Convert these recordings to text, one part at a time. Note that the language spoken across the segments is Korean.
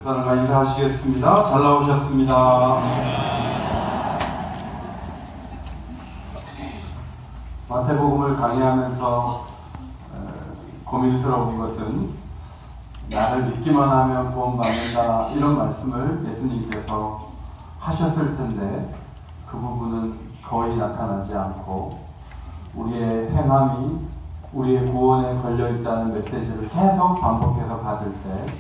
사람과 인사하시겠습니다. 잘 나오셨습니다. 마태복음을 강의하면서 고민스러운 것은 나를 믿기만 하면 구원받는다 이런 말씀을 예수님께서 하셨을 텐데 그 부분은 거의 나타나지 않고 우리의 행함이 우리의 구원에 걸려있다는 메시지를 계속 반복해서 받을 때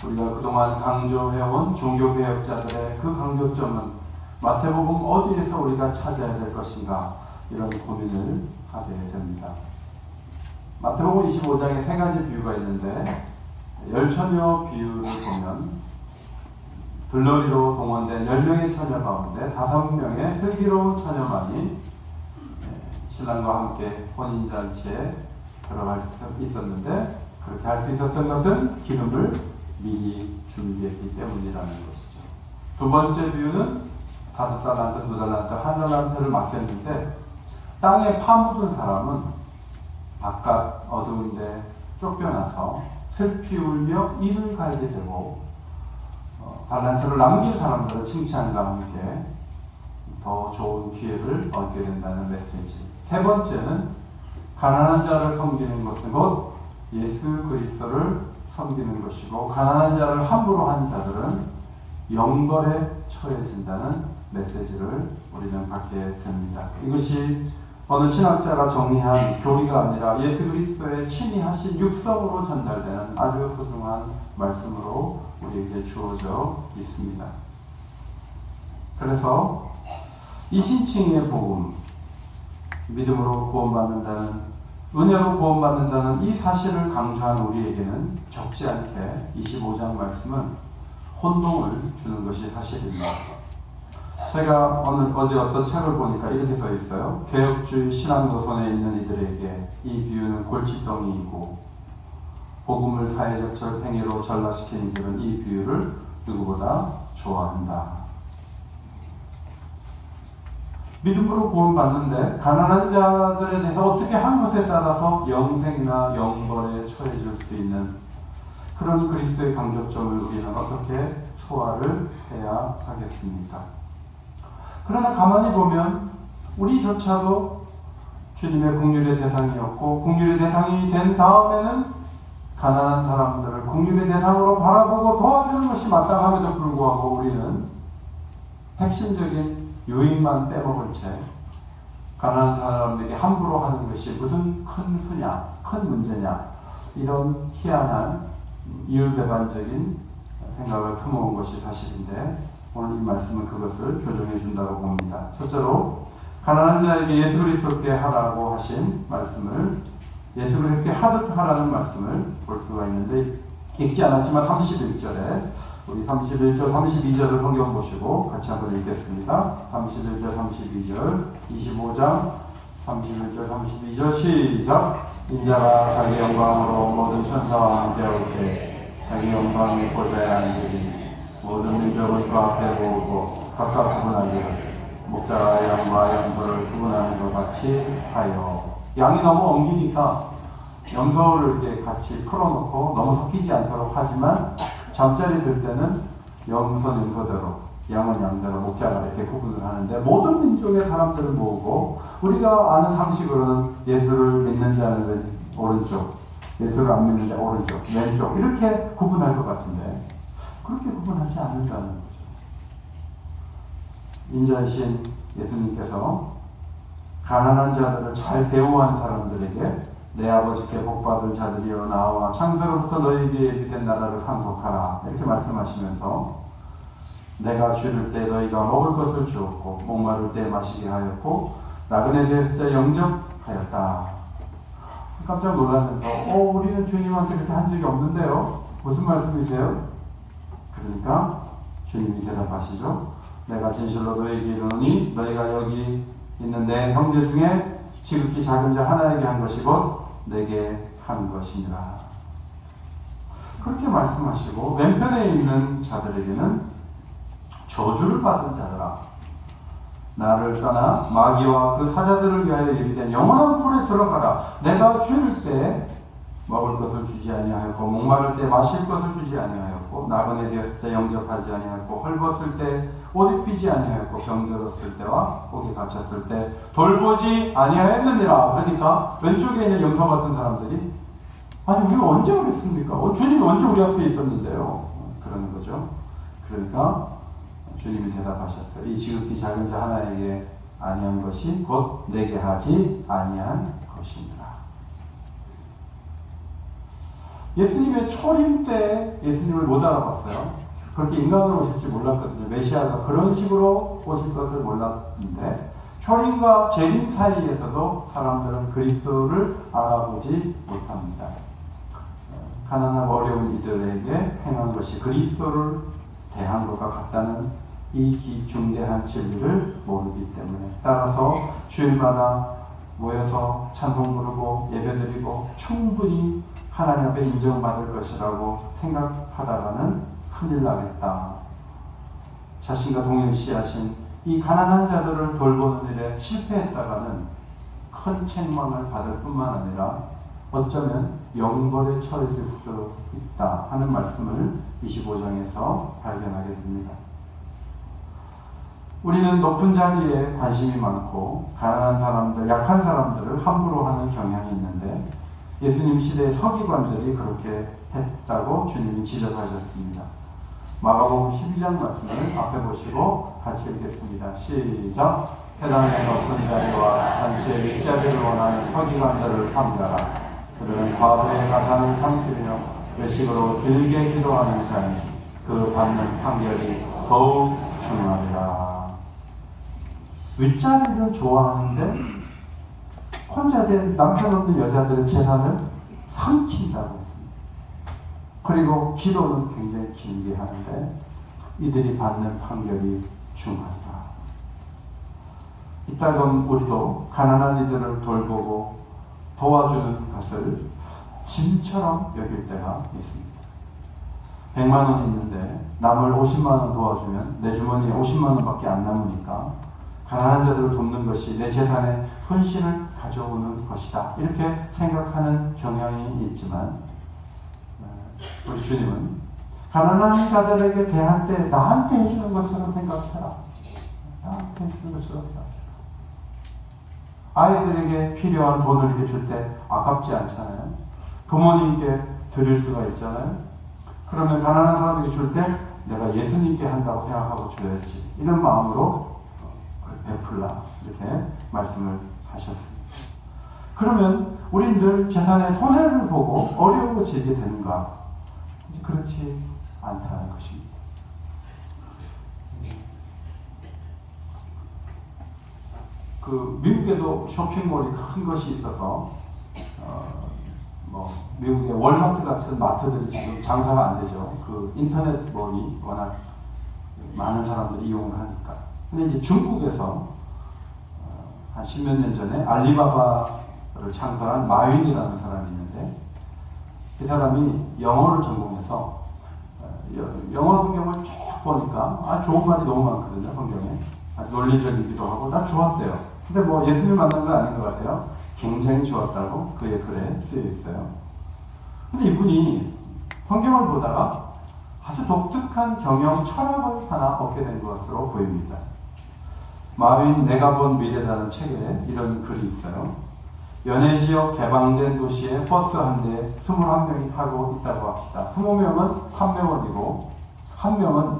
우리가 그동안 강조해온 종교개혁자들의 그 강조점은 마태복음 어디에서 우리가 찾아야 될 것인가 이런 고민을 하게 됩니다. 마태복음 25장에 세 가지 비유가 있는데 열처녀 비유를 보면 들러리로 동원된 10명의 처녀 가운데 5명의 슬기로운 처녀만이 신랑과 함께 혼인잔치에 들어갈 수 있었는데 그렇게 할 수 있었던 것은 기름을 미리 준비했기 때문이라는 것이죠. 두 번째 비유는 5달란트, 2달란트, 1달란트를 맡겼는데 땅에 파묻은 사람은 바깥 어두운데 쫓겨나서 슬피 울며 이를 갈게 되고 달란트를 남긴 사람들은 칭찬과 함께 더 좋은 기회를 얻게 된다는 메시지. 세 번째는 가난한 자를 섬기는 것은 곧 예수 그리스도를 섬기는 것이고 가난한 자를 함부로 한 자들은 영벌에 처해진다는 메시지를 우리는 받게 됩니다. 이것이 어느 신학자가 정리한 교리가 아니라 예수 그리스도의 친히 하신 육성으로 전달되는 아주 소중한 말씀으로 우리에게 주어져 있습니다. 그래서 이 신칭의 복음, 믿음으로 구원받는다는 은혜로 구원받는다는 이 사실을 강조한 우리에게는 적지 않게 25장 말씀은 혼동을 주는 것이 사실입니다. 제가 어제 어떤 책을 보니까 이렇게 써 있어요. 개혁주의 신앙노선에 있는 이들에게 이 비유는 골칫덩이이고 복음을 사회적 행위로 전락시킨 이들은 이 비유를 누구보다 좋아한다. 믿음으로 구원받는데 가난한 자들에 대해서 어떻게 한 것에 따라서 영생이나 영벌에 처해질 수 있는 그런 그리스도의 강조점을 우리는 어떻게 소화를 해야 하겠습니까? 그러나 가만히 보면 우리조차도 주님의 긍휼의 대상이었고 긍휼의 대상이 된 다음에는 가난한 사람들을 긍휼의 대상으로 바라보고 도와주는 것이 마땅함에도 불구하고 우리는 핵심적인 유익만 빼먹은 채 가난한 사람에게 함부로 하는 것이 무슨 큰 수냐, 큰 문제냐 이런 희한한 이율배반적인 생각을 품어온 것이 사실인데 오늘 이 말씀은 그것을 교정해 준다고 봅니다. 첫째로 가난한 자에게 예수 그리스도께 하라고 하신 말씀을 예수 그리스도께 하듯 하라는 말씀을 볼 수가 있는데 읽지 않았지만 31절에 우리 31절, 32절을 성경 보시고 같이 한번 읽겠습니다. 31절, 32절, 25장 31절, 32절 시작. 인자가 자기 영광으로 모든 천사와 함께 올 때 자기 영광의 보좌에 앉으리 모든 민족을 그 앞에 모으고 각각 구분하기를 목자가 양과 염소를 구분하는 것 같이 하여. 양이 너무 엉기니까 염소를 이렇게 같이 풀어놓고 너무 섞이지 않도록 하지만 잠자리 들 때는 염소는 염소대로 양은 양대로 목자가 이렇게 구분을 하는데 모든 민족의 사람들을 모으고 우리가 아는 상식으로는 예수를 믿는 자는 오른쪽, 예수를 안 믿는 자 오른쪽, 왼쪽 이렇게 구분할 것 같은데 그렇게 구분하지 않는다는 거죠. 인자이신 예수님께서 가난한 자들을 잘 대우한 사람들에게 내 아버지께 복받을 자들이여 나와 창세로부터 너희에게 예비된 나라를 상속하라 이렇게 말씀하시면서 내가 줄일 때 너희가 먹을 것을 주었고 목마를 때 마시게 하였고 나그네 되었을 때 영접하였다. 깜짝 놀라면서 우리는 주님한테 그렇게 한 적이 없는데요. 무슨 말씀이세요? 그러니까 주님이 대답하시죠. 내가 진실로 너희에게 이르노니 너희가 여기 있는 내 형제 중에 지극히 작은 자 하나에게 한 것이 곧 내게 한 것이니라. 그렇게 말씀하시고 왼편에 있는 자들에게는 저주를 받은 자들아 나를 떠나 마귀와 그 사자들을 위하여 예비된 영원한 불에 들어가라. 내가 줄일 때 먹을 것을 주지 아니하였고 목마를 때 마실 것을 주지 아니하였고 아니하였고 나그네 되었을 때 영접하지 아니하였고 헐벗을 때 옷 입히지 아니하였고 병들었을 때와 옥에 갇혔을 때 돌보지 아니하였느니라. 그러니까 왼쪽에 있는 염소 같은 사람들이 아니 우리가 언제 그랬습니까? 주님이 언제 우리 앞에 있었는데요? 그러는 거죠. 그러니까 주님이 대답하셨어요. 이 지극히 작은 자 하나에게 아니한 것이 곧 내게 하지 아니한 것이니라. 예수님의 초림 때 예수님을 못 알아봤어요. 그렇게 인간으로 오실지 몰랐거든요. 메시아가 그런 식으로 오실 것을 몰랐는데 초림과 재림 사이에서도 사람들은 그리스도를 알아보지 못합니다. 가난하고 어려운 이들에게 행한 것이 그리스도를 대한 것과 같다는 이 중대한 진리를 모르기 때문에 따라서 주일마다 모여서 찬송 부르고 예배드리고 충분히 하나님 앞에 인정받을 것이라고 생각하다가는 큰일 나겠다. 자신과 동일시하신 이 가난한 자들을 돌보는 일에 실패했다가는 큰 책망을 받을 뿐만 아니라 어쩌면 영벌에 처해질 수도 있다 하는 말씀을 25장에서 발견하게 됩니다. 우리는 높은 자리에 관심이 많고 가난한 사람들, 약한 사람들을 함부로 하는 경향이 있는데 예수님 시대의 서기관들이 그렇게 했다고 주님이 지적하셨습니다. 마가복음 12장 말씀을 앞에 보시고 같이 읽겠습니다. 시작. 회당의 높은 자리와 잔치의 윗자리를 원하는 서기관들을 삼가라. 그들은 과부의 가산을 삼키며 외식으로 길게 기도하는 자니 그 받는 판결이 더욱 중하리라. 윗자리를 좋아하는데 혼자 된 남편 없는 여자들의 재산을 삼킨다고 했습니다. 그리고 기도는 굉장히 길게 하는데 이들이 받는 판결이 중하다. 이따금 우리도 가난한 이들을 돌보고 도와주는 것을 짐처럼 여길 때가 있습니다. 100만 원이 있는데 남을 50만 원 도와주면 내 주머니에 50만 원밖에 안 남으니까 가난한 자들을 돕는 것이 내 재산의 손실을 가져오는 것이다. 이렇게 생각하는 경향이 있지만 우리 주님은 가난한 자들에게 대할 때 나한테 해주는 것처럼 생각해라. 나한테 해주는 것처럼 생각해라. 아이들에게 필요한 돈을 이렇게 줄 때 아깝지 않잖아요. 부모님께 드릴 수가 있잖아요. 그러면 가난한 사람에게 줄 때 내가 예수님께 한다고 생각하고 줘야지. 이런 마음으로 베풀라. 이렇게 말씀을 하셨습니다. 그러면 우린 늘 재산의 손해를 보고 어려워지게 되는가? 그렇지 않다는 것입니다. 미국에도 쇼핑몰이 큰 것이 있어서 미국의 월마트 같은 마트들이 지금 장사가 안 되죠. 인터넷몰이 워낙 많은 사람들이 이용을 하니까. 근데 이제 중국에서 한 10몇 년 전에 알리바바를 창설한 마윈이라는 사람이 있는데 이 사람이 영어를 전공해서 영어 성경을 쭉 보니까 좋은 말이 너무 많거든요. 성경에 논리적이기도 하고 다 좋았대요. 근데 예수님 만난 건 아닌 것 같아요. 굉장히 좋았다고 그의 글에 쓰여 있어요. 근데 이분이 성경을 보다가 아주 독특한 경영 철학을 하나 얻게 된 것으로 보입니다. 마윈 내가 본 미래라는 책에 이런 글이 있어요. 연해지역 개방된 도시에 버스 한 대에 21명이 타고 있다고 합시다. 20명은 판매원이고 한 명은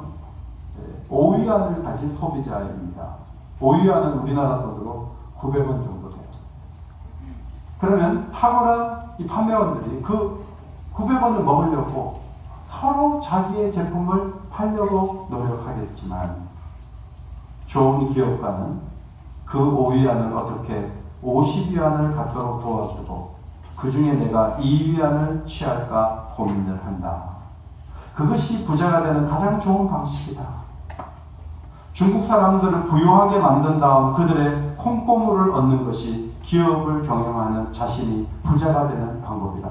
오위안을 가진 소비자입니다. 오위안은 우리나라 돈으로 900원 정도 돼요. 그러면 탁월한 이 판매원들이 그 900원을 먹으려고 서로 자기의 제품을 팔려고 노력하겠지만 좋은 기업가는 그 5위안을 어떻게 50위안을 갖도록 도와주고 그 중에 내가 2위안을 취할까 고민을 한다. 그것이 부자가 되는 가장 좋은 방식이다. 중국 사람들을 부유하게 만든 다음 그들의 콩고물을 얻는 것이 기업을 경영하는 자신이 부자가 되는 방법이다.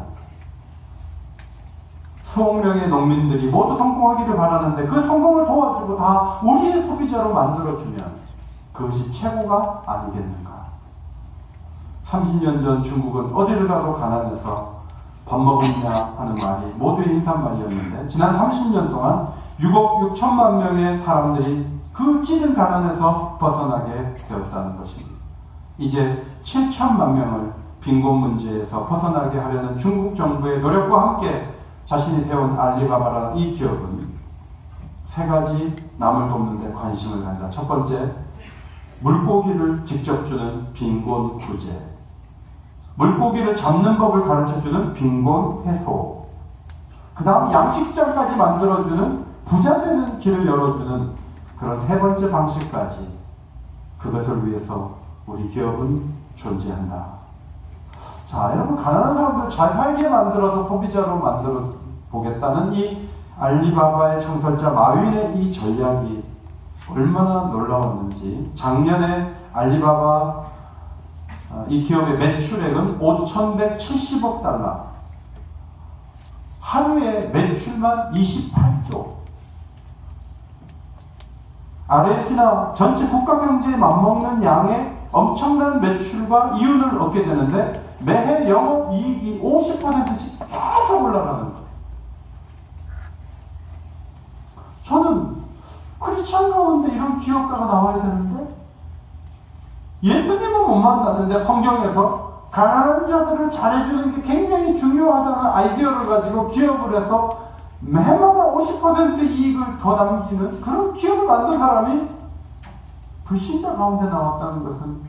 수억 명의 농민들이 모두 성공하기를 바라는데 그 성공을 도와주고 다 우리의 소비자로 만들어주면 그것이 최고가 아니겠는가. 30년 전 중국은 어디를 가도 가난해서 밥 먹었냐 하는 말이 모두의 인사말이었는데 지난 30년 동안 6억 6천만 명의 사람들이 그 찌든 가난에서 벗어나게 되었다는 것입니다. 이제 7천만 명을 빈곤 문제에서 벗어나게 하려는 중국 정부의 노력과 함께 자신이 세운 알리바바라는 이 기업은 세 가지 남을 돕는 데 관심을 갖는다. 첫 번째, 물고기를 직접 주는 빈곤 구제. 물고기를 잡는 법을 가르쳐주는 빈곤 해소. 그 다음 양식장까지 만들어주는 부자 되는 길을 열어주는 그런 세 번째 방식까지 그것을 위해서 우리 기업은 존재한다. 자, 여러분 가난한 사람들을 잘 살게 만들어서 소비자로 만들어 보겠다는 이 알리바바의 창설자 마윈의 이 전략이 얼마나 놀라웠는지 작년에 알리바바 이 기업의 매출액은 5,170억 달러. 하루에 매출만 28조. 아르헨티나 전체 국가 경제에 맞먹는 양의 엄청난 매출과 이윤을 얻게 되는데 매해 영업이익이 50%씩 계속 올라가는 거예요. 저는 크리스찬 가운데 이런 기업가가 나와야 되는데 예수님은 못 만나는데 성경에서 가난한 자들을 잘해주는 게 굉장히 중요하다는 아이디어를 가지고 기업을 해서 매마다 50% 이익을 더 남기는 그런 기업을 만든 사람이 불신자 가운데 나왔다는 것은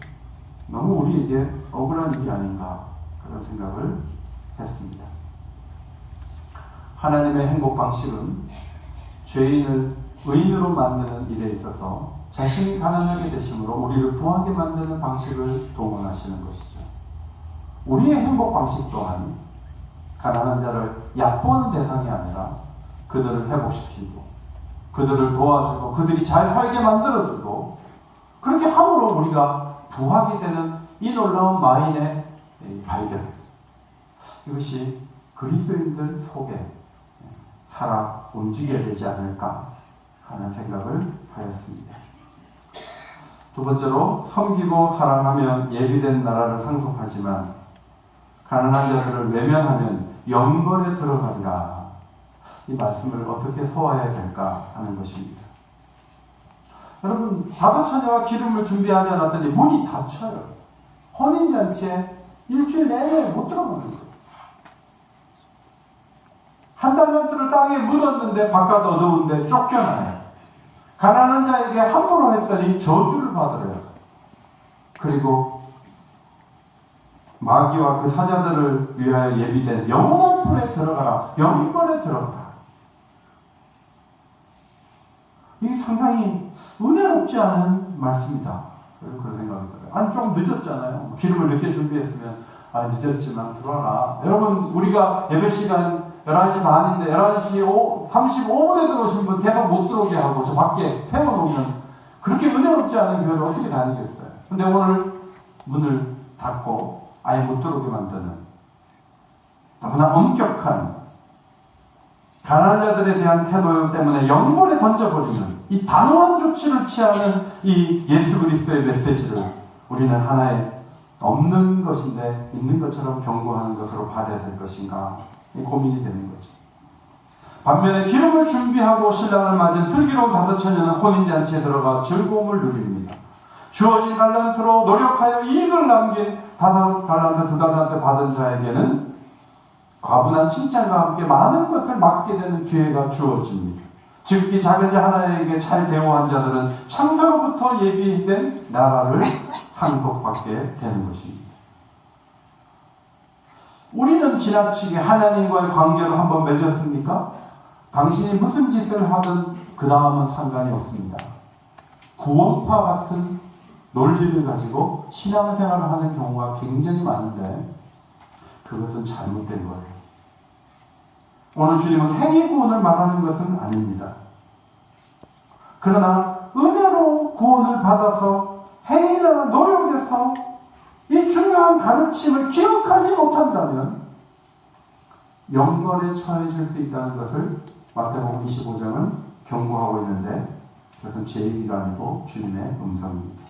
너무 우리에게 억울한 일이 아닌가 그런 생각을 했습니다. 하나님의 행복 방식은 죄인을 의인으로 만드는 일에 있어서 자신이 가난하게 되심으로 우리를 부하게 만드는 방식을 동원하시는 것이죠. 우리의 행복 방식 또한 가난한 자를 얕보는 대상이 아니라 그들을 회복시키고 그들을 도와주고 그들이 잘 살게 만들어주고 그렇게 함으로 우리가 부하게 되는 이 놀라운 마인의 발견, 이것이 그리스도인들 속에 살아 움직여야 되지 않을까 하는 생각을 하였습니다. 두 번째로, 섬기고 사랑하면 예비된 나라를 상속하지만 가난한 자들을 외면하면 영벌에 들어가리라. 이 말씀을 어떻게 소화해야 될까 하는 것입니다. 여러분, 다섯 처녀와 기름을 준비하지 않았더니 문이 닫혀요. 혼인잔치에 일주일 내내 못 들어가는 거예요. 한 달란트를 땅에 묻었는데 바깥 어두운데 쫓겨나요. 가난한 자에게 함부로 했더니 저주를 받으래요. 그리고 마귀와 그 사자들을 위하여 예비된 영원한 불에 들어가라. 영벌에 들어가라. 이게 상당히 은혜롭지 않은 말씀이다. 그런 생각이 들어요. 아니, 좀 늦었잖아요. 기름을 늦게 준비했으면 늦었지만 들어와라. 여러분, 우리가 예배 시간 11시 반인데 11시 35분에 들어오신 분 계속 못 들어오게 하고 저 밖에 세워놓으면 그렇게 은혜롭지 않은 교회를 어떻게 다니겠어요? 근데 오늘 문을 닫고 아예 못 들어오게 만드는 너무나 엄격한 가난한 자들에 대한 태도 때문에 영벌에 던져버리는 이 단호한 조치를 취하는 이 예수 그리스도의 메시지를 우리는 하나의 없는 것인데 있는 것처럼 경고하는 것으로 받아야 될 것인가 고민이 되는 거죠. 반면에 기름을 준비하고 신랑을 맞은 슬기로운 다섯 처녀는 혼인잔치에 들어가 즐거움을 누립니다. 주어진 달란트로 노력하여 이익을 남긴 5달란트, 2달란트 받은 자에게는 과분한 칭찬과 함께 많은 것을 맡게 되는 기회가 주어집니다. 지극히 작은 자 하나에게 잘 대우한 자들은 창세로부터 예비된 나라를 상속받게 되는 것입니다. 우리는 지나치게 하나님과의 관계를 한번 맺었습니까? 당신이 무슨 짓을 하든 그 다음은 상관이 없습니다. 구원파 같은 논리를 가지고 신앙생활을 하는 경우가 굉장히 많은데 그것은 잘못된 거예요. 오늘 주님은 행위 구원을 말하는 것은 아닙니다. 그러나 은혜로 구원을 받아서 행위나 노력에서 이 중요한 가르침을 기억하지 못한다면 영벌에 처해질 수 있다는 것을 마태복음 25장은 경고하고 있는데 그것은 제 얘기가 아니고 주님의 음성입니다.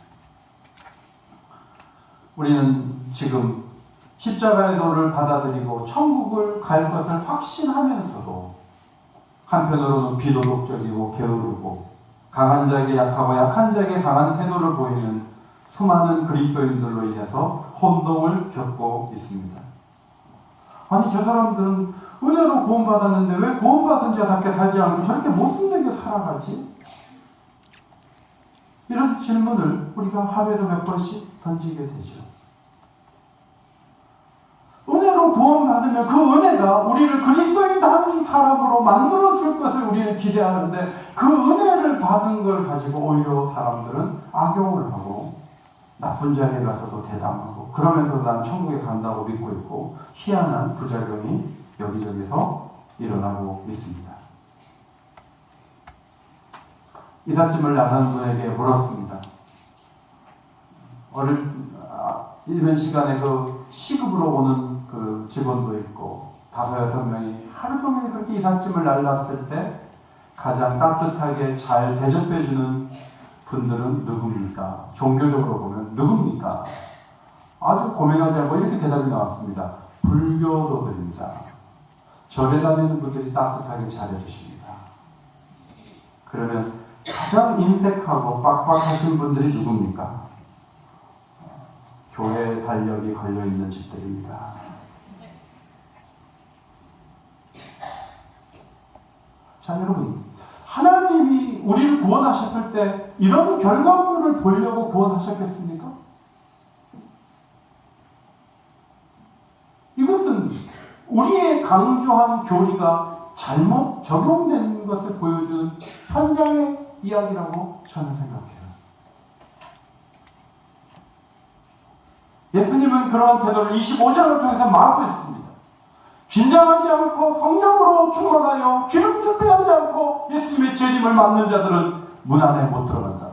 우리는 지금 십자가의 도를 받아들이고 천국을 갈 것을 확신하면서도 한편으로는 비도덕적이고 게으르고 강한 자에게 약하고 약한 자에게 강한 태도를 보이는 수많은 그리스도인들로 인해서 혼동을 겪고 있습니다. 아니 저 사람들은 은혜로 구원받았는데 왜 구원받은 자답게 살지 않고 저렇게 못생기게 살아가지? 이런 질문을 우리가 하루에도 몇 번씩 던지게 되죠. 은혜로 구원받으면 그 은혜가 우리를 그리스도인다운 사람으로 만들어줄 것을 우리는 기대하는데 그 은혜를 받은 걸 가지고 오히려 사람들은 악용을 하고 나쁜 자리에 가서도 대담하고 그러면서 난 천국에 간다고 믿고 있고 희한한 부작용이 여기저기서 일어나고 있습니다. 이삿짐을 나가는 분에게 물었습니다. 이른 시간에 그 시급으로 오는 그 직원도 있고 5-6명이 하루 종일 그렇게 이삿짐을 날랐을 때 가장 따뜻하게 잘 대접해주는 분들은 누굽니까? 종교적으로 보면 누굽니까? 아주 고민하지 않고 이렇게 대답이 나왔습니다. 불교도들입니다. 절에 다니는 분들이 따뜻하게 잘해주십니다. 그러면 가장 인색하고 빡빡하신 분들이 누굽니까? 교회 달력이 걸려있는 집들입니다. 자, 여러분, 하나님이 우리를 구원하셨을 때 이런 결과물을 보려고 구원하셨겠습니까? 이것은 우리의 강조한 교리가 잘못 적용된 것을 보여주는 현장의 이야기라고 저는 생각해요. 예수님은 그러한 태도를 25장을 통해서 말하고 있습니다. 긴장하지 않고 성령으로 충만하여 기름 준비하지 않고 예수님의 재림을 맞는 자들은 문 안에 못 들어간다.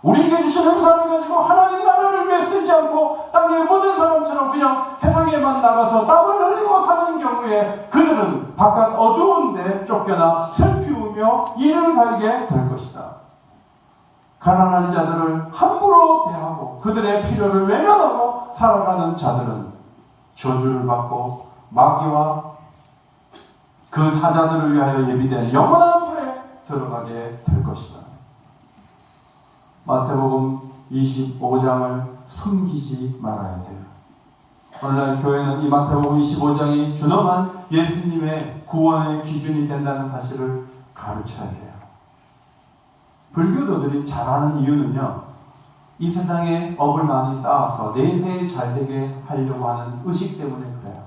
우리에게 주신 은사를 가지고 하나님 나라를 위해 쓰지 않고 땅에 묻은 사람처럼 그냥 세상에만 나가서 땀을 흘리고 사는 경우에 그들은 바깥 어두운 데 쫓겨나 슬피우며 이를 갈게 될 것이다. 가난한 자들을 함부로 대하고 그들의 필요를 외면하고 살아가는 자들은 저주를 받고 마귀와 그 사자들을 위하여 예비된 영원한 불에 들어가게 될 것이다. 마태복음 25장을 숨기지 말아야 돼요. 오늘날 교회는 이 마태복음 25장이 준엄한 예수님의 구원의 기준이 된다는 사실을 가르쳐야 돼요. 불교도들이 잘하는 이유는요, 이 세상에 업을 많이 쌓아서 내세에 잘되게 하려고 하는 의식 때문에 그래요.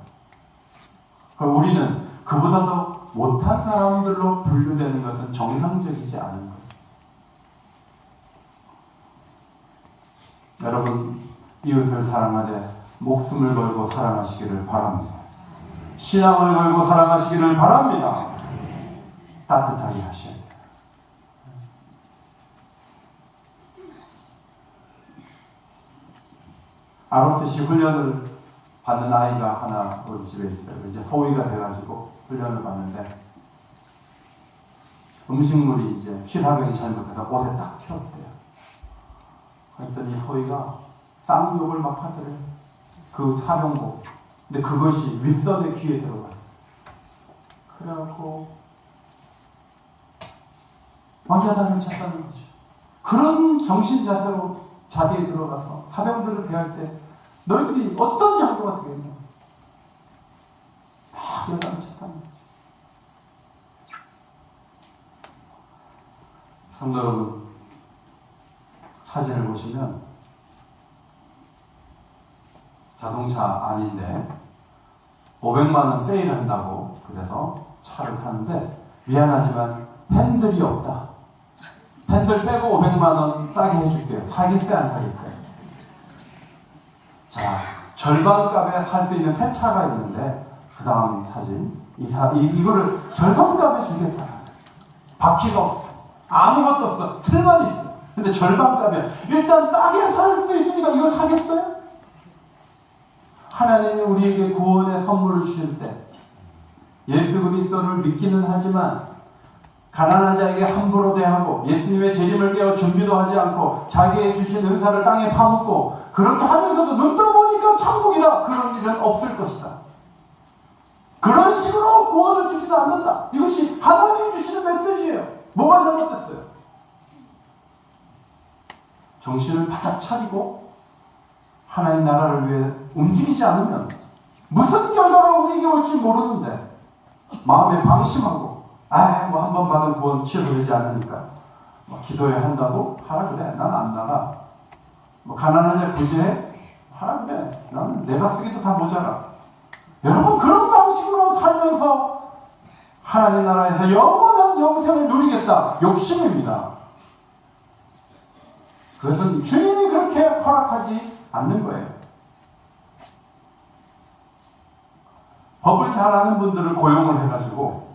그럼 우리는 그보다도 못한 사람들로 분류되는 것은 정상적이지 않은 거예요. 여러분, 이웃을 사랑하되 목숨을 걸고 사랑하시기를 바랍니다. 신앙을 걸고 사랑하시기를 바랍니다. 따뜻하게 하셔야 돼요. 알았듯이 훈련을 받는 아이가 하나 우리 집에 있어요. 이제 소위가 돼가지고 훈련을 받는데 음식물이 이제 취사병이 잘못해서 옷에 딱 튀었대요. 그랬더니 소위가 쌍욕을 막 하더래요. 그 사병복. 근데 그것이 윗선의 귀에 들어갔어요. 그래갖고 왕자단을 쳤다는 거죠. 그런 정신 자세로 자리에 들어가서 사병들을 대할 때 너희들이 어떤 장교가 되겠냐. 막 여단을 쳤다는 거죠. 성도 여러분, 사진을 보시면 자동차 아닌데 500만 원 세일한다고 그래서 차를 사는데 미안하지만 핸들이 없다. 핸들 빼고 500만 원 싸게 해줄게요. 사겠어요? 안 사겠어요? 자, 절반 값에 살 수 있는 새 차가 있는데 그 다음 사진 이거를 절반 값에 주겠다. 바퀴가 없어. 아무것도 없어. 틀만 있어. 근데 절반 값이야. 일단 싸게 살 수 있으니까 이걸 사겠어요? 하나님이 우리에게 구원의 선물을 주실 때 예수 그리스도를 믿기는 하지만 가난한 자에게 함부로 대하고 예수님의 재림을 깨워 준비도 하지 않고 자기의 주신 은사를 땅에 파묻고 그렇게 하면서도 눈 떠보니까 천국이다. 그런 일은 없을 것이다. 그런 식으로 구원을 주지도 않는다. 이것이 하나님이 주시는 메시지예요. 뭐가 잘못됐어요? 정신을 바짝 차리고 하나님 나라를 위해 움직이지 않으면 무슨 결과가 우리에게 올지 모르는데 마음에 방심하고 뭐 한 번 받은 구원 취소되지 않으니까 기도해야 한다고? 하라 그래. 난 안 나가. 가난한 자 구제해? 하라 그래. 나는 내가 쓰기도 다 모자라. 여러분 그런 방식으로 살면서 하나님 나라에서 영원한 영생을 누리겠다. 욕심입니다. 그것은 주님이 그렇게 허락하지 않는 거예요. 법을 잘 아는 분들을 고용을 해가지고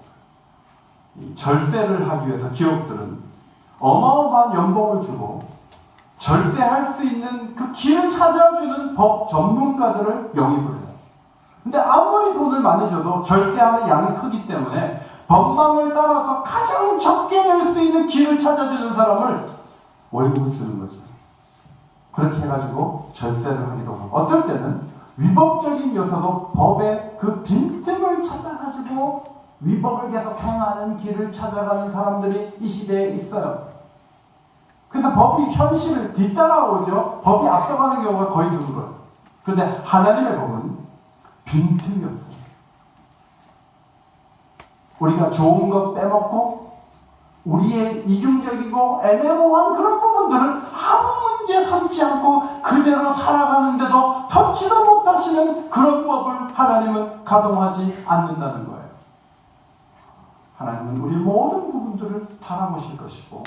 절세를 하기 위해서 기업들은 어마어마한 연봉을 주고 절세할 수 있는 그 길을 찾아주는 법 전문가들을 영입을 해요. 근데 아무리 돈을 많이 줘도 절세하는 양이 크기 때문에 법망을 따라서 가장 적게 낼 수 있는 길을 찾아주는 사람을 월급을 주는 거죠. 그렇게 해가지고 절세를 하기도 하고 어떨 때는 위법적인 요소도 법의 그 빈틈을 찾아가지고 위법을 계속 행하는 길을 찾아가는 사람들이 이 시대에 있어요. 그래서 법이 현실을 뒤따라오죠. 법이 앞서가는 경우가 거의 드물어요. 그런데 하나님의 법은 빈틈이 없어요. 우리가 좋은 것 빼먹고 우리의 이중적이고 애매모호한 그런 부분들을 아무 문제 삼지 않고 그대로 살아가는데도 터치도 못하시는 그런 법을 하나님은 가동하지 않는다는 거예요. 하나님은 우리 모든 부분들을 달아보실 것이고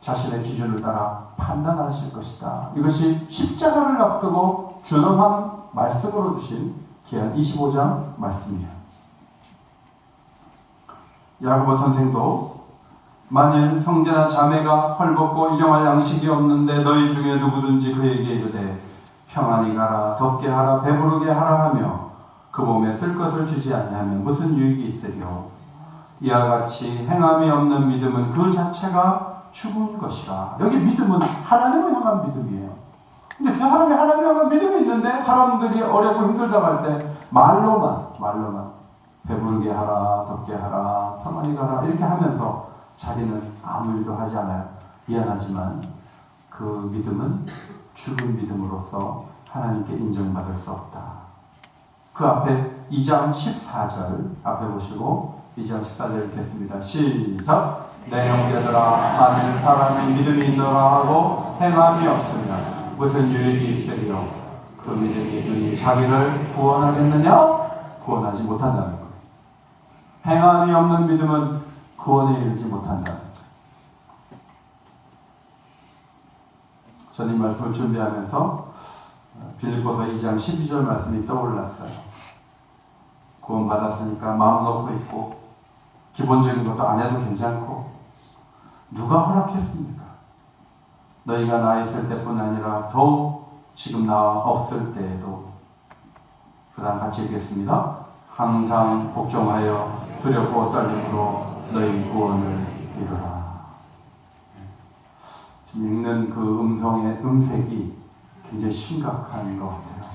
자신의 기준을 따라 판단하실 것이다. 이것이 십자가를 앞두고 준엄한 말씀으로 주신 기한 25장 말씀이에요. 야고보 선생도 만일 형제나 자매가 헐벗고 일용할 양식이 없는데 너희 중에 누구든지 그에게 이르되 평안히 가라 덥게 하라 배부르게 하라 하며 그 몸에 쓸 것을 주지 아니하면 무슨 유익이 있으리요. 이와 같이 행함이 없는 믿음은 그 자체가 죽은 것이라. 여기 믿음은 하나님을 향한 믿음이에요. 근데 그 사람이 하나님을 향한 믿음이 있는데 사람들이 어렵고 힘들다고 할 때 말로만 배부르게 하라 덥게 하라 평안히 가라 이렇게 하면서 자기는 아무 일도 하지 않아요. 미안하지만 그 믿음은 죽은 믿음으로서 하나님께 인정받을 수 없다. 그 앞에 2장 14절 앞에 보시고 2장 14절 읽겠습니다. 시작. 내 형제들아 만일 사람의 믿음이 있노라 하고 행함이 없으면 무슨 유익이 있으리요. 그 믿음이 눈이 자기를 구원하겠느냐? 구원하지 못한다는 거예요. 행함이 없는 믿음은 구원에 이르지 못한다. 저는 이 말씀을 준비하면서 빌립보서 2장 12절 말씀이 떠올랐어요. 구원 받았으니까 마음 놓고 있고 기본적인 것도 안 해도 괜찮고 누가 허락했습니까? 너희가 나 있을 때뿐 아니라 더욱 지금 나 없을 때에도. 그 다음 같이 읽겠습니다. 항상 복종하여 두렵고 떨림으로 너희 구원을 이루라. 지금 읽는 그 음성의 음색이 굉장히 심각한 것 같아요.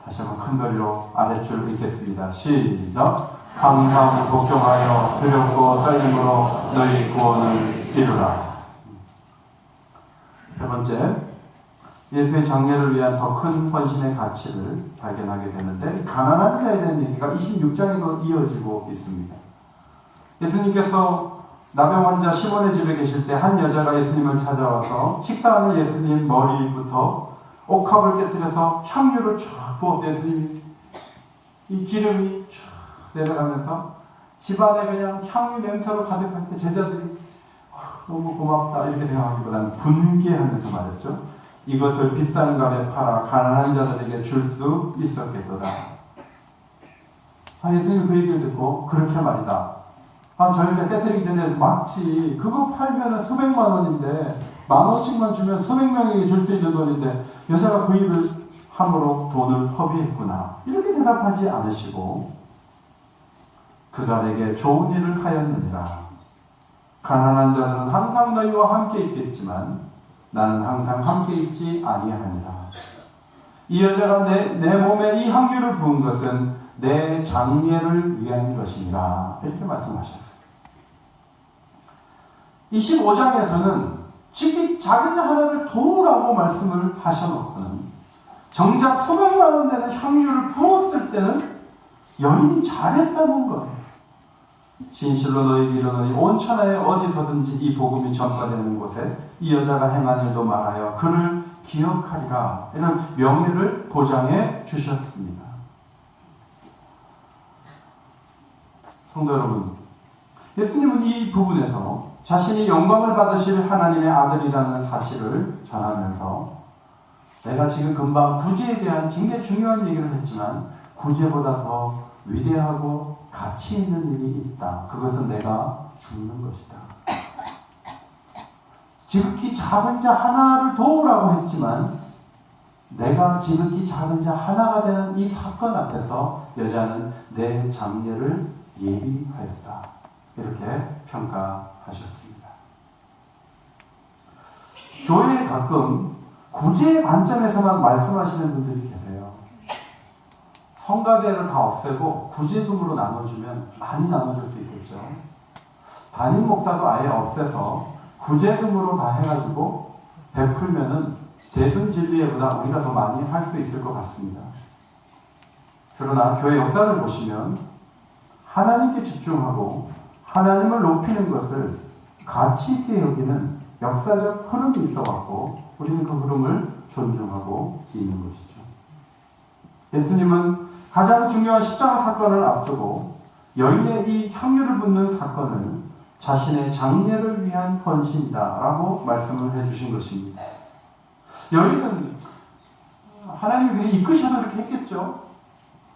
다시 한번 큰 소리로 아래줄 읽겠습니다. 시작. 항상 복종하여 두렵고 떨림으로 너희 구원을 이루라. 세 번째, 예수의 장례를 위한 더 큰 헌신의 가치를 발견하게 되는데 가난한 자에 대한 얘기가 26장에도 이어지고 있습니다. 예수님께서 나병 환자 시몬의 집에 계실 때 한 여자가 예수님을 찾아와서 식사하는 예수님 머리부터 옥합을 깨뜨려서 향유를 쫙 부어서 예수님이 이 기름이 쫙 내려가면서 집안에 그냥 향유 냄새로 가득할 때 제자들이 너무 고맙다 이렇게 생각하기보다는 분개하면서 말했죠. 이것을 비싼 값에 팔아 가난한 자들에게 줄 수 있었겠도다. 예수님이 그 얘기를 듣고 그렇게 말이다. 저 여자 깨뜨리기 전에 마치 그거 팔면 수백만 원인데 10,000원씩만 주면 수백 명에게 줄 수 있는 돈인데 여자가 그 일을 함으로 돈을 허비했구나. 이렇게 대답하지 않으시고 그가 내게 좋은 일을 하였느니라. 가난한 자들은 항상 너희와 함께 있겠지만 나는 항상 함께 있지 아니하니라. 이 여자가 내 몸에 이 향유를 부은 것은 내 장례를 위한 것이니라. 이렇게 말씀하셨어요. 25장에서는 지극히 작은 자 하나를 도우라고 말씀을 하셔놓고는 정작 수백만 원 되는 향유를 부었을 때는 여인이 잘했다는 거예요. 진실로 너희에게 이르노니 온 천하에 어디서든지 이 복음이 전파되는 곳에 이 여자가 행한 일도 말하여 그를 기억하리라. 이런 명예를 보장해 주셨습니다. 성도 여러분, 예수님은 이 부분에서 자신이 영광을 받으실 하나님의 아들이라는 사실을 전하면서 내가 지금 금방 구제에 대한 굉장히 중요한 얘기를 했지만 구제보다 더 위대하고 가치 있는 일이 있다. 그것은 내가 죽는 것이다. 지극히 작은 자 하나를 도우라고 했지만 내가 지극히 작은 자 하나가 되는 이 사건 앞에서 여자는 내 장례를 예비하였다. 이렇게 평가하셨습니다. 교회에 가끔 구제의 관점에서만 말씀하시는 분들이 계세요. 성가대를 다 없애고 구제금으로 나눠주면 많이 나눠줄 수 있겠죠. 담임 목사도 아예 없애서 구제금으로 다 해가지고 베풀면은 대순진리회보다 우리가 더 많이 할 수 있을 것 같습니다. 그러나 교회 역사를 보시면 하나님께 집중하고 하나님을 높이는 것을 가치 있게 여기는 역사적 흐름이 있어왔고 우리는 그 흐름을 존중하고 있는 것이죠. 예수님은 가장 중요한 십자가 사건을 앞두고 여인의 이 향유를 붓는 사건을 자신의 장례를 위한 헌신이다라고 말씀을 해주신 것입니다. 여인은 하나님이 그냥 이끄셔서 이렇게 했겠죠.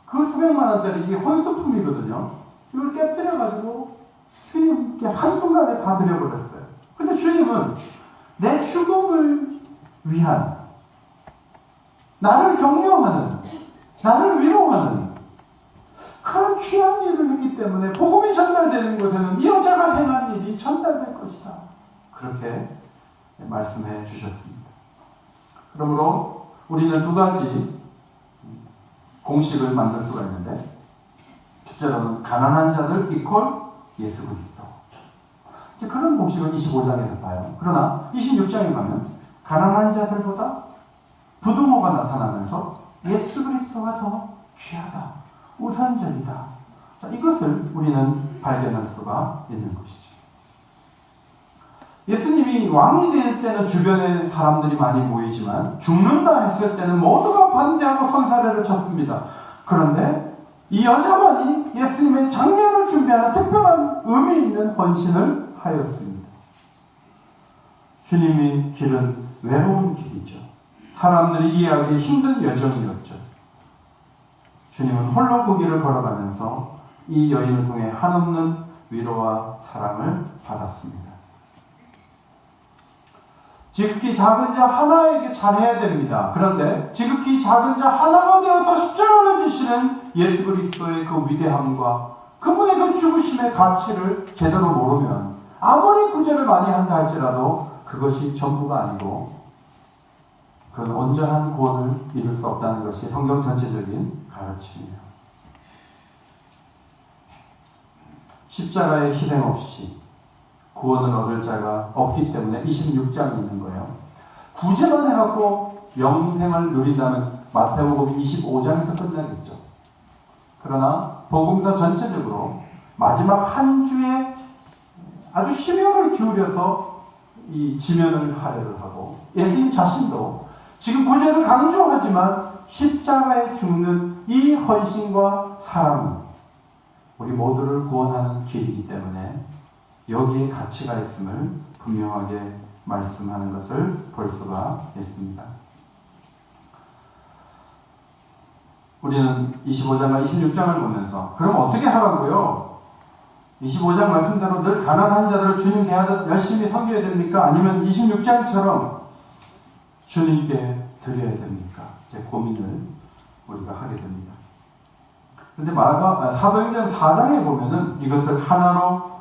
그 수백만 원짜리 이게 혼수품이거든요. 이걸 깨뜨려가지고 주님께 한순간에 다 드려버렸어요. 근데 주님은 내 죽음을 위한 나를 격려하는 나를 위로하는 그런 귀한 일을 했기 때문에 복음이 전달되는 곳에는 이 여자가 행한 일이 전달될 것이다. 그렇게 말씀해 주셨습니다. 그러므로 우리는 두 가지 공식을 만들 수가 있는데 첫째로는 가난한 자들 이퀄 예수 그리스도. 그런 공식을 25장에서 봐요. 그러나 26장에 가면 가난한 자들보다 부동호가 나타나면서 예수 그리스도가 더 귀하다. 우선적이다. 자, 이것을 우리는 발견할 수가 있는 것이죠. 예수님이 왕이 될 때는 주변에 사람들이 많이 모이지만 죽는다 했을 때는 모두가 반대하고 손사래를 쳤습니다. 그런데 이 여자만이 예수님의 장례를 준비하는 특별한 의미 있는 헌신을 하였습니다. 주님의 길은 외로운 길이죠. 사람들이 이해하기 힘든 여정이었죠. 주님은 홀로 그 길을 걸어가면서 이 여인을 통해 한없는 위로와 사랑을 받았습니다. 지극히 작은 자 하나에게 잘해야 됩니다. 그런데 지극히 작은 자 하나가 되어서 십자가를 지시는 예수 그리스도의 그 위대함과 그분의 그 죽으심의 가치를 제대로 모르면 아무리 구제를 많이 한다 할지라도 그것이 전부가 아니고 그건 온전한 구원을 이룰 수 없다는 것이 성경 전체적인 가르침이에요. 십자가의 희생 없이 구원을 얻을 자가 없기 때문에 26장이 있는 거예요. 구제만 해갖고 영생을 누린다면 마태복음 25장에서 끝나겠죠. 그러나 복음서 전체적으로 마지막 한 주에 아주 심혈을 기울여서 이 지면을 할애를 하고 예수님 자신도 지금 구제를 강조하지만 십자가에 죽는 이 헌신과 사랑은 우리 모두를 구원하는 길이기 때문에 여기에 가치가 있음을 분명하게 말씀하는 것을 볼 수가 있습니다. 우리는 25장과 26장을 보면서 그럼 어떻게 하라고요? 25장 말씀대로 늘 가난한 자들을 주님 대하듯 열심히 섬겨야 됩니까? 아니면 26장처럼 주님께 드려야 됩니까? 제 고민을 우리가 하게 됩니다. 근데 사도행전 4장에 보면은 이것을 하나로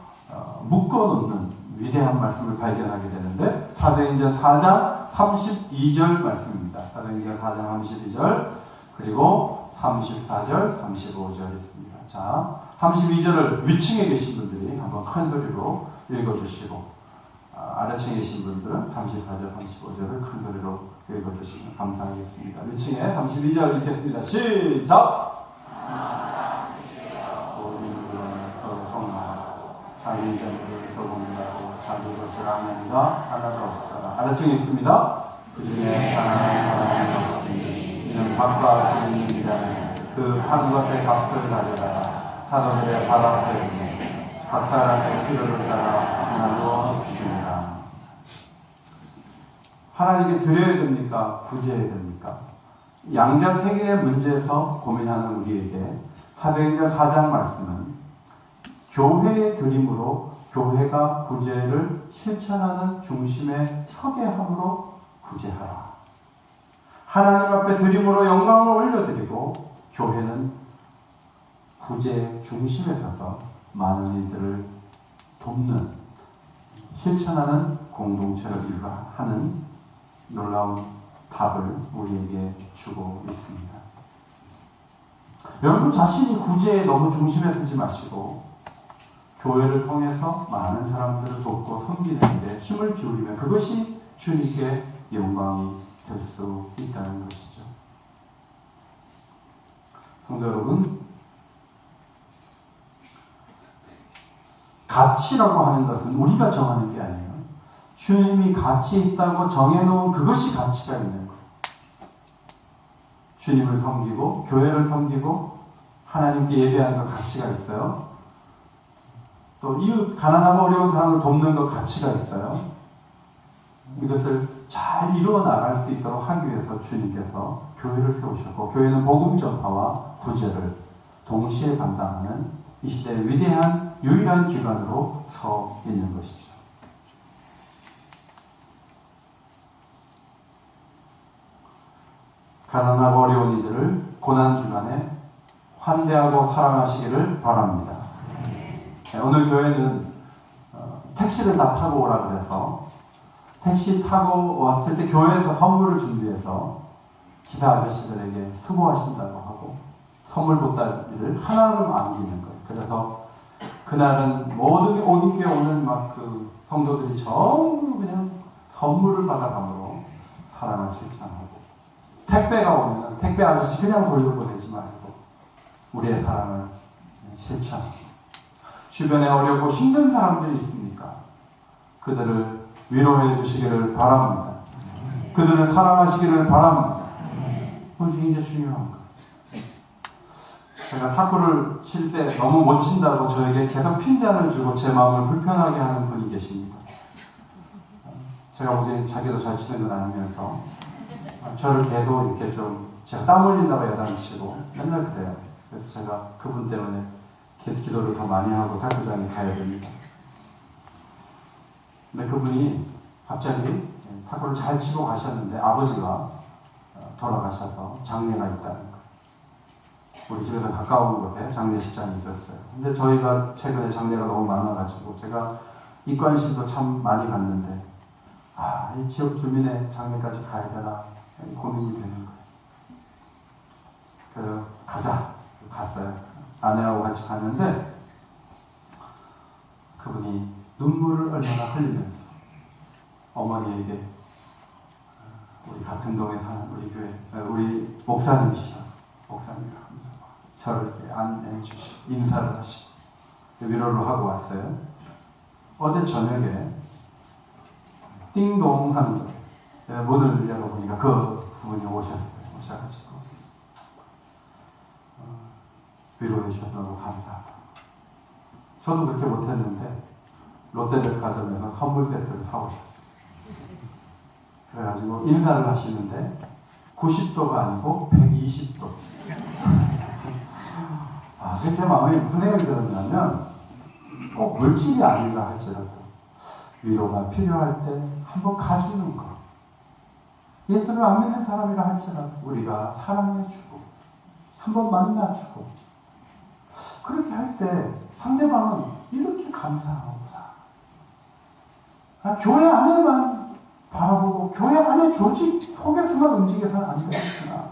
묶어놓는 위대한 말씀을 발견하게 되는데, 사도행전 4장 32절 말씀입니다. 사도행전 4장 32절, 그리고 34절, 35절 있습니다. 자, 32절을 위층에 계신 분들이 한번 큰 소리로 읽어주시고, 아래층에 계신 분들은 34절, 35절을 큰 소리로 읽어주시면 감사하겠습니다. 위층에 32절 읽겠습니다. 시작! 자기전을 소금하고 자기 것을 아멘과 하나도 없더라. 아래층에 있습니다. 그 중에 하나님 사람이 없으니 이는 밥과 진리이라는 그 한 것의 값을 가져다가 사도들의 발 앞에 있는 각 사람의 필요를 따라 나누어 주니라. 하나님께 드려야 됩니까? 구제해야 됩니까? 양자택일의 문제에서 고민하는 우리에게 사도행전 4장 말씀은 교회의 드림으로 교회가 구제를 실천하는 중심에 서게 함으로 구제하라. 하나님 앞에 드림으로 영광을 올려드리고 교회는 구제 중심에 서서 많은 이들을 돕는, 실천하는 공동체를 이루하는 놀라운 답을 우리에게 주고 있습니다. 여러분 자신이 구제에 너무 중심에 서지 마시고 교회를 통해서 많은 사람들을 돕고 섬기는 데 힘을 기울이면 그것이 주님께 영광이 될 수 있다는 것이죠. 성도 여러분, 가치라고 하는 것은 우리가 정하는 게 아니에요. 주님이 가치 있다고 정해놓은 그것이 가치가 있는 거예요. 주님을 섬기고 교회를 섬기고 하나님께 예배하는 것 가치가 있어요. 또 이웃 가난하고 어려운 사람을 돕는 것 가치가 있어요. 이것을 잘 이루어 나갈 수 있도록 하기 위해서 주님께서 교회를 세우셨고, 교회는 복음 전파와 구제를 동시에 감당하는 이 시대의 위대한 유일한 기관으로 서 있는 것이죠. 가난하고 어려운 이들을 고난주간에 환대하고 사랑하시기를 바랍니다. 오늘 교회는 택시를 다 타고 오라 그래서 택시 타고 왔을 때 교회에서 선물을 준비해서 기사 아저씨들에게 수고하신다고 하고 선물 보따리를 하나로 안기는 거예요. 그래서 그날은 모든 오님교회 오는 막 그 성도들이 전부 그냥 선물을 받아감으로 사랑을 실천하고, 택배가 오면 택배 아저씨 그냥 돌려보내지 말고 우리의 사랑을 실천하고, 주변에 어렵고 힘든 사람들이 있습니까? 그들을 위로해 주시기를 바랍니다. 그들을 사랑하시기를 바랍니다. 그것이 이제 중요한 거예요. 제가 탁구를 칠 때 너무 못 친다고 저에게 계속 핀잔을 주고 제 마음을 불편하게 하는 분이 계십니다. 제가 보기엔 자기도 잘 치는 건 아니면서 저를 계속 이렇게 좀 제가 땀 흘린다고 야단치고 맨날 그래요. 그래서 제가 그분 때문에 기도를 더 많이 하고 탁구장에 가야 됩니다. 근데 그분이 갑자기 탁구를 잘 치고 가셨는데 아버지가 돌아가셔서 장례가 있다는 거예요. 우리 집에서 가까운 곳에 장례식장이 있었어요. 근데 저희가 최근에 장례가 너무 많아가지고 제가 입관식도 참 많이 갔는데 이 지역 주민의 장례까지 가야 되나 고민이 되는 거예요. 그래서 가자 갔어요. 아내하고 같이 갔는데 그분이 눈물을 얼마나 흘리면서 어머니에게 우리 같은 동에 사는 우리 교회 우리 목사님이시라 목사님이라 하면서 저를 이렇게 안내 주시고 인사를 하시고 위로를 하고 왔어요. 어제 저녁에 띵동 하는 거예요. 문을 열어보니까 그분이 오셔가지고 위로해 주셔서 너무 감사하다. 저도 그렇게 못했는데 롯데백화점에서 선물 세트를 사오셨어요. 그래가지고 인사를 하시는데 90도가 아니고 120도. 그래서 제 마음에 무슨 생각이 들었냐면 꼭 물질이 아닌가 할지라도 위로가 필요할 때 한번 가주는 것. 예수를 안 믿는 사람이라 할지라도 우리가 사랑해주고 한번 만나주고 그렇게 할 때 상대방은 이렇게 감사하구나. 교회 안에만 바라보고 교회 안에 조직 속에서만 움직여서는 안 되겠구나.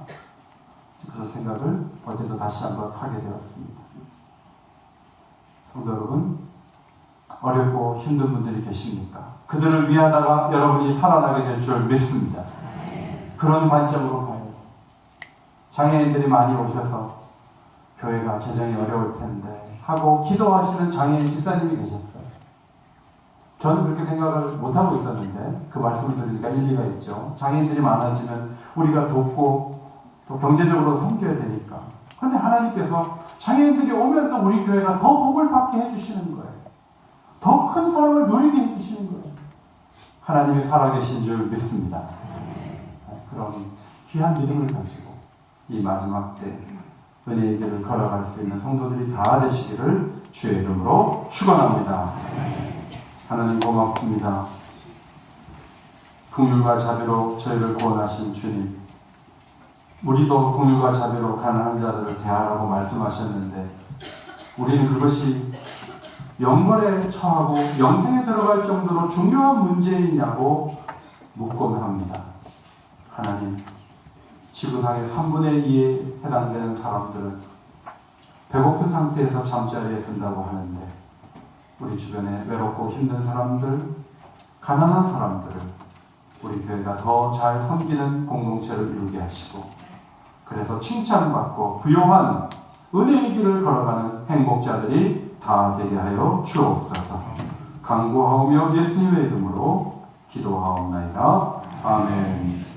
그런 생각을 어제도 다시 한번 하게 되었습니다. 성도 여러분, 어렵고 힘든 분들이 계십니까? 그들을 위하다가 여러분이 살아나게 될 줄 믿습니다. 그런 관점으로 봐요. 장애인들이 많이 오셔서 교회가 재정이 어려울 텐데 하고 기도하시는 장애인 집사님이 계셨어요. 저는 그렇게 생각을 못하고 있었는데 그 말씀을 들으니까 일리가 있죠. 장애인들이 많아지면 우리가 돕고 또 경제적으로 섬겨야 되니까. 그런데 하나님께서 장애인들이 오면서 우리 교회가 더 복을 받게 해주시는 거예요. 더 큰 사랑을 누리게 해주시는 거예요. 하나님이 살아계신 줄 믿습니다. 그런 귀한 믿음을 가지고 이 마지막 때 은혜의 길을 걸어갈 수 있는 성도들이 다 되시기를 주의 이름으로 축원합니다. 하나님 고맙습니다. 긍휼과 자비로 저희를 구원하신 주님, 우리도 긍휼과 자비로 가난한 자들을 대하라고 말씀하셨는데 우리는 그것이 영벌에 처하고 영생에 들어갈 정도로 중요한 문제이냐고 묻곤 합니다. 하나님, 지구상의 3분의 2에 해당되는 사람들은 배고픈 상태에서 잠자리에 든다고 하는데 우리 주변에 외롭고 힘든 사람들, 가난한 사람들을 우리 교회가 더 잘 섬기는 공동체를 이루게 하시고 그래서 칭찬받고 부요한 은혜의 길을 걸어가는 행복자들이 다 되게 하여 주옵소서. 간구하오며 예수님의 이름으로 기도하옵나이다. 아멘.